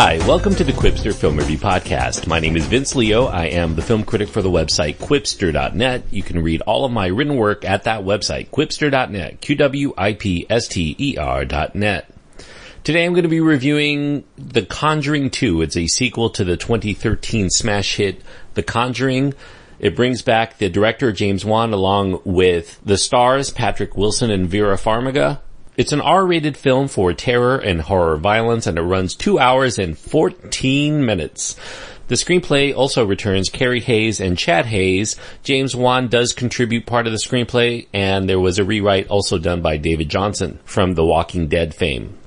Hi, welcome to the Quipster Film Review Podcast. My name is Vince Leo. I am the film critic for the website Quipster.net. You can read all of my written work at that website, Quipster.net, QWIPSTER.net. Today I'm going to be reviewing The Conjuring 2. It's a sequel to the 2013 smash hit The Conjuring. It brings back the director James Wan along with the stars Patrick Wilson and Vera Farmiga. It's an R-rated film for terror and horror violence, and it runs 2 hours and 14 minutes. The screenplay also returns Carrie Hayes and Chad Hayes. James Wan does contribute part of the screenplay, and there was a rewrite also done by David Johnson from The Walking Dead fame.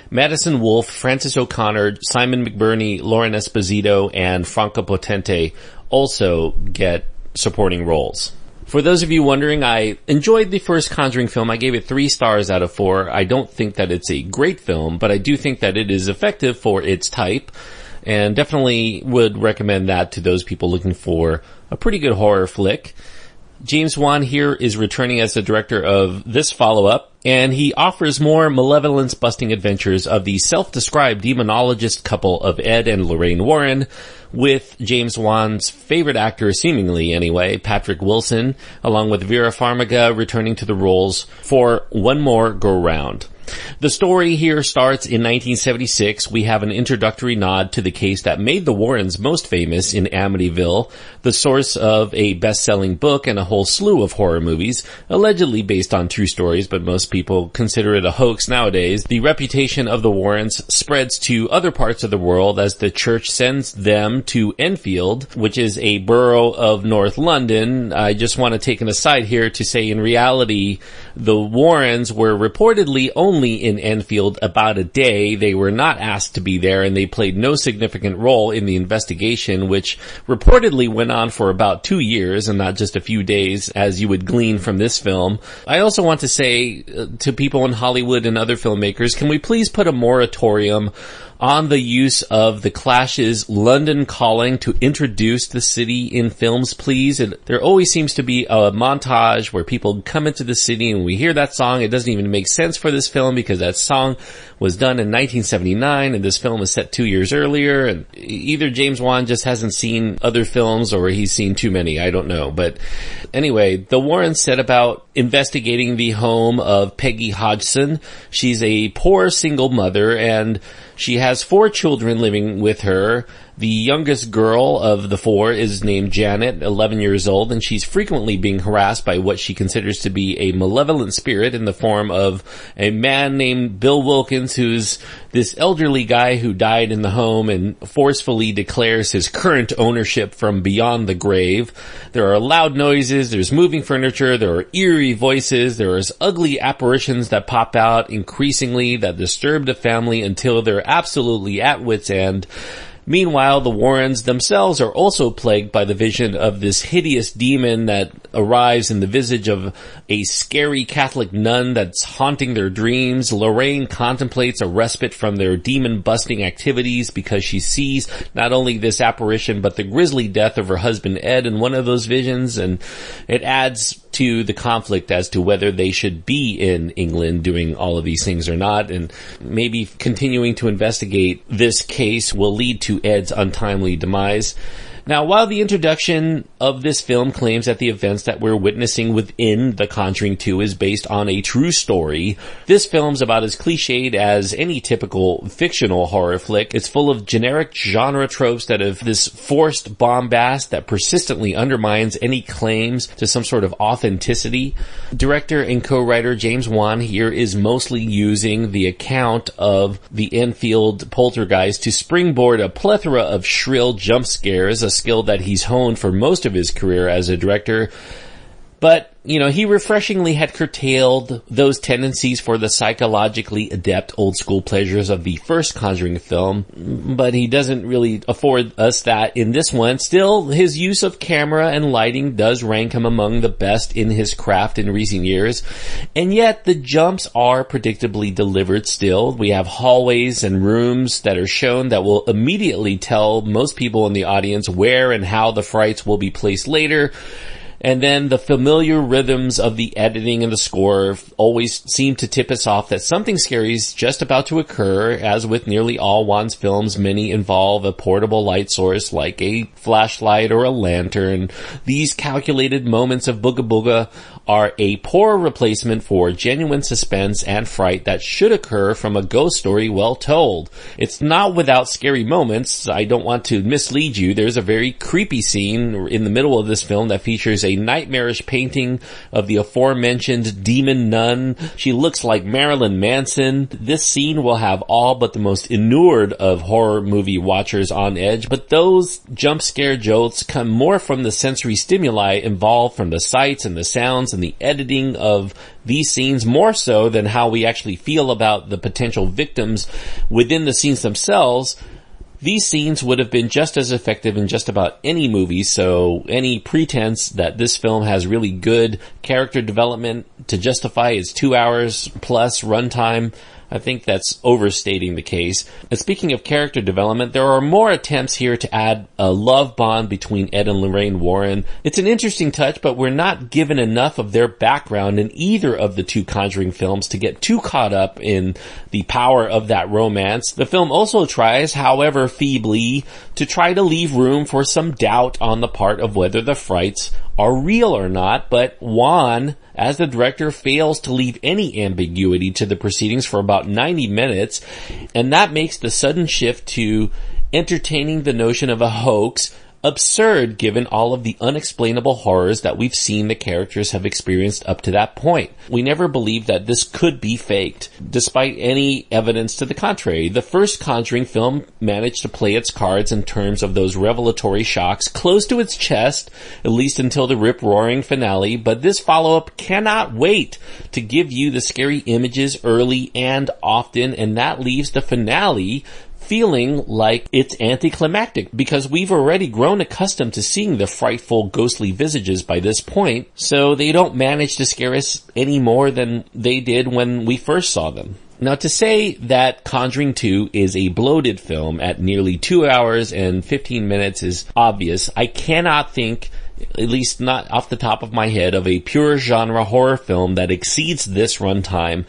Madison Wolfe, Francis O'Connor, Simon McBurney, Lauren Esposito, and Franca Potente also get supporting roles. For those of you wondering, I enjoyed the first Conjuring film. I gave it 3 stars out of 4. I don't think that it's a great film, but I do think that it is effective for its type, and definitely would recommend that to those people looking for a pretty good horror flick. James Wan here is returning as the director of this follow-up, and he offers more malevolence-busting adventures of the self-described demonologist couple of Ed and Lorraine Warren, with James Wan's favorite actor, seemingly anyway, Patrick Wilson, along with Vera Farmiga returning to the roles for one more go-round. The story here starts in 1976. We have an introductory nod to the case that made the Warrens most famous in Amityville, the source of a best-selling book and a whole slew of horror movies, allegedly based on true stories, but most people consider it a hoax nowadays. The reputation of the Warrens spreads to other parts of the world as the church sends them to Enfield, which is a borough of North London. I just want to take an aside here to say in reality, the Warrens were reportedly only in Enfield about a day. They were not asked to be there, and they played no significant role in the investigation, which reportedly went on for about 2 years and not just a few days, as you would glean from this film. I also want to say to people in Hollywood and other filmmakers, can we please put a moratorium on the use of The Clash's London Calling to introduce the city in films, please? There always seems to be a montage where people come into the city and we hear that song. It doesn't even make sense for this film because that song was done in 1979 and this film is set 2 years earlier. And either James Wan just hasn't seen other films or he's seen too many. I don't know. But anyway, the Warrens set about investigating the home of Peggy Hodgson. She's a poor single mother, and she has 4 children living with her. The youngest girl of the 4 is named Janet, 11 years old, and she's frequently being harassed by what she considers to be a malevolent spirit in the form of a man named Bill Wilkins, who's this elderly guy who died in the home and forcefully declares his current ownership from beyond the grave. There are loud noises, there's moving furniture, there are eerie voices, there is ugly apparitions that pop out increasingly that disturb the family until they're absolutely at wit's end. Meanwhile, the Warrens themselves are also plagued by the vision of this hideous demon that arrives in the visage of a scary Catholic nun that's haunting their dreams. Lorraine contemplates a respite from their demon-busting activities because she sees not only this apparition but the grisly death of her husband Ed in one of those visions, and it adds to the conflict as to whether they should be in England doing all of these things or not, and maybe continuing to investigate this case will lead to Ed's untimely demise. Now, while the introduction of this film claims that the events that we're witnessing within The Conjuring 2 is based on a true story, this film's about as cliched as any typical fictional horror flick. It's full of generic genre tropes that have this forced bombast that persistently undermines any claims to some sort of authenticity. Director and co-writer James Wan here is mostly using the account of the Enfield poltergeist to springboard a plethora of shrill jump scares, a skill that he's honed for most of his career as a director. But, he refreshingly had curtailed those tendencies for the psychologically adept old school pleasures of the first Conjuring film, but he doesn't really afford us that in this one. Still, his use of camera and lighting does rank him among the best in his craft in recent years, and yet the jumps are predictably delivered still. We have hallways and rooms that are shown that will immediately tell most people in the audience where and how the frights will be placed later. And then the familiar rhythms of the editing and the score always seem to tip us off that something scary is just about to occur. As with nearly all Wan's films, many involve a portable light source like a flashlight or a lantern. These calculated moments of booga booga are a poor replacement for genuine suspense and fright that should occur from a ghost story well told. It's not without scary moments. I don't want to mislead you. There's a very creepy scene in the middle of this film that features a nightmarish painting of the aforementioned demon nun. She looks like Marilyn Manson. This scene will have all but the most inured of horror movie watchers on edge, but those jump scare jolts come more from the sensory stimuli involved from the sights and the sounds and the editing of these scenes, more so than how we actually feel about the potential victims within the scenes themselves. These scenes would have been just as effective in just about any movie, so any pretense that this film has really good character development to justify its 2 hours plus runtime, I think that's overstating the case. And speaking of character development, there are more attempts here to add a love bond between Ed and Lorraine Warren. It's an interesting touch, but we're not given enough of their background in either of the two Conjuring films to get too caught up in the power of that romance. The film also tries, however feebly, to try to leave room for some doubt on the part of whether the frights are real or not, but Wan, as the director, fails to leave any ambiguity to the proceedings for about 90 minutes, and that makes the sudden shift to entertaining the notion of a hoax absurd given all of the unexplainable horrors that we've seen the characters have experienced up to that point. We never believed that this could be faked, despite any evidence to the contrary. The first Conjuring film managed to play its cards in terms of those revelatory shocks close to its chest, at least until the rip-roaring finale, but this follow-up cannot wait to give you the scary images early and often, and that leaves the finale feeling like it's anticlimactic because we've already grown accustomed to seeing the frightful ghostly visages by this point, so they don't manage to scare us any more than they did when we first saw them. Now, to say that Conjuring 2 is a bloated film at nearly 2 hours and 15 minutes is obvious. I cannot think, at least not off the top of my head, of a pure genre horror film that exceeds this runtime,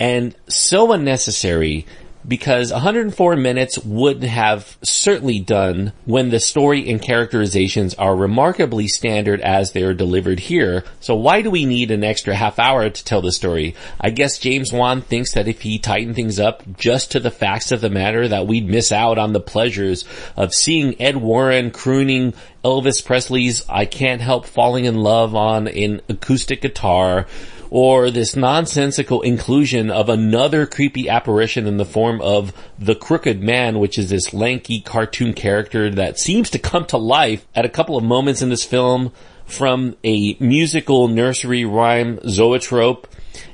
and so unnecessary, because 104 minutes would have certainly done when the story and characterizations are remarkably standard as they are delivered here. So why do we need an extra half hour to tell the story? I guess James Wan thinks that if he tightened things up just to the facts of the matter, that we'd miss out on the pleasures of seeing Ed Warren crooning Elvis Presley's I Can't Help Falling in Love on an acoustic guitar, or this nonsensical inclusion of another creepy apparition in the form of the Crooked Man, which is this lanky cartoon character that seems to come to life at a couple of moments in this film from a musical nursery rhyme zoetrope.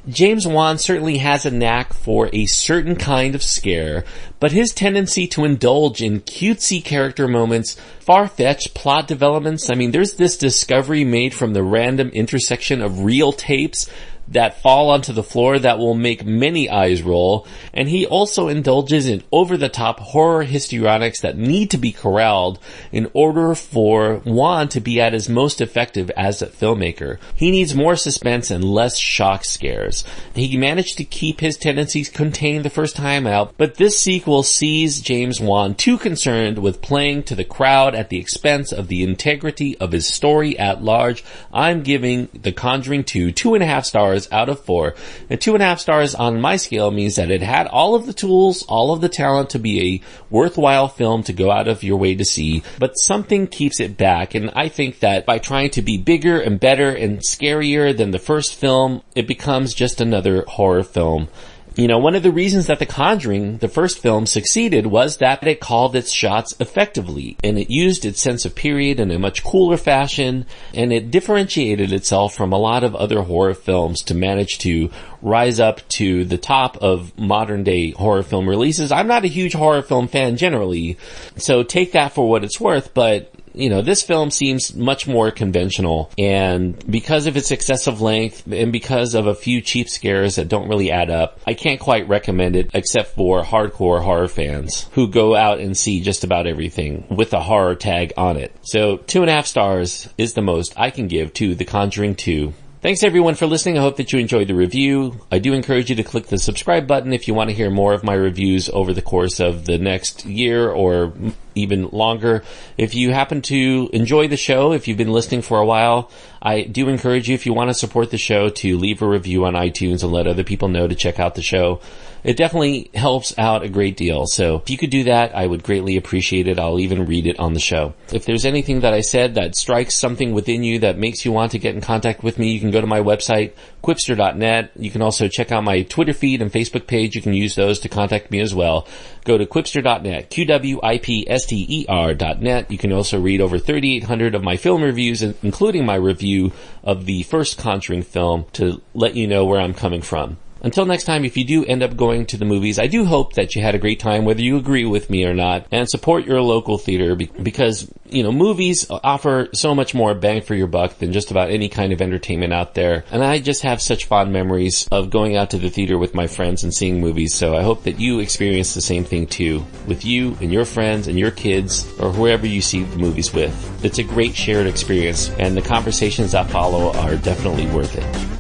James Wan certainly has a knack for a certain kind of scare, but his tendency to indulge in cutesy character moments, far-fetched plot developments, I mean, there's this discovery made from the random intersection of reel tapes that fall onto the floor that will make many eyes roll, and he also indulges in over-the-top horror histrionics that need to be corralled in order for Wan to be at his most effective as a filmmaker. He needs more suspense and less shock scares. He managed to keep his tendencies contained the first time out, but this sequel sees James Wan too concerned with playing to the crowd at the expense of the integrity of his story at large. I'm giving The Conjuring 2 2.5 stars out of 4. And 2.5 stars on my scale means that it had all of the tools, all of the talent to be a worthwhile film to go out of your way to see, but something keeps it back, and I think that by trying to be bigger and better and scarier than the first film, it becomes just another horror film. You know, one of the reasons that The Conjuring, the first film, succeeded was that it called its shots effectively, and it used its sense of period in a much cooler fashion, and it differentiated itself from a lot of other horror films to manage to rise up to the top of modern day horror film releases. I'm not a huge horror film fan generally, so take that for what it's worth, but this film seems much more conventional, and because of its excessive length and because of a few cheap scares that don't really add up, I can't quite recommend it except for hardcore horror fans who go out and see just about everything with a horror tag on it. So 2.5 stars is the most I can give to The Conjuring 2. Thanks everyone for listening. I hope that you enjoyed the review. I do encourage you to click the subscribe button if you want to hear more of my reviews over the course of the next year or even longer. If you happen to enjoy the show, if you've been listening for a while, I do encourage you, if you want to support the show, to leave a review on iTunes and let other people know to check out the show. It definitely helps out a great deal. So if you could do that, I would greatly appreciate it. I'll even read it on the show. If there's anything that I said that strikes something within you that makes you want to get in contact with me, you can go to my website, quipster.net. You can also check out my Twitter feed and Facebook page. You can use those to contact me as well. Go to quipster.net, QWIPSTER.net. You can also read over 3,800 of my film reviews, including my review of the first Conjuring film, to let you know where I'm coming from. Until next time, if you do end up going to the movies, I do hope that you had a great time, whether you agree with me or not, and support your local theater because, movies offer so much more bang for your buck than just about any kind of entertainment out there. And I just have such fond memories of going out to the theater with my friends and seeing movies, so I hope that you experience the same thing too, with you and your friends and your kids or whoever you see the movies with. It's a great shared experience, and the conversations that follow are definitely worth it.